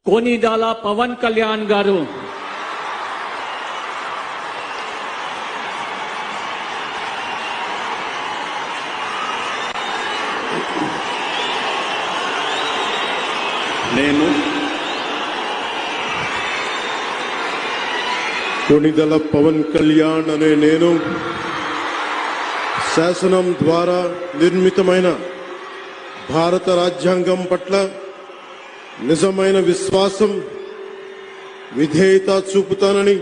కొనిదెల పవన్ కళ్యాణ్ గారు కొనిదెల పవన్ కళ్యాణ్ అనే నేను శాసనం ద్వారా నిర్మితమైన భారత రాజ్యాంగం పట్ల నిజమైన విశ్వాసం విధేయత చూపుతానని,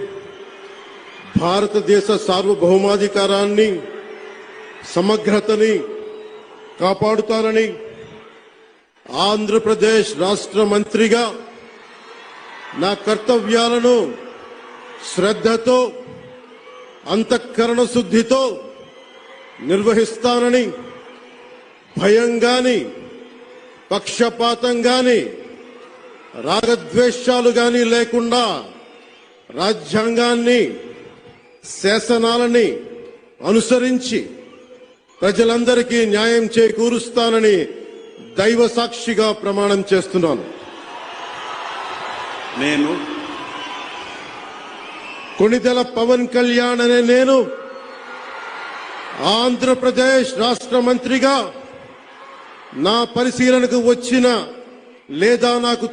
భారతదేశ సార్వభౌమాధికారాన్ని సమగ్రతని కాపాడుతానని, ఆంధ్రప్రదేశ్ రాష్ట్ర మంత్రిగా నా కర్తవ్యాలను శ్రద్ధతో అంతఃకరణ శుద్ధితో నిర్వహిస్తానని, భయం గాని పక్షపాతం గాని రాగద్వేషాలు గాని లేకుండా రాజ్యాంగాన్ని శాసనాలని అనుసరించి ప్రజలందరికీ న్యాయం చేకూరుస్తానని దైవ సాక్షిగా ప్రమాణం చేస్తున్నాను. నేను కొనిదెల పవన్ కళ్యాణ్ అనే నేను ఆంధ్రప్రదేశ్ రాష్ట్ర మంత్రిగా నా పరిశీలనకు వచ్చిన లేదా నాకు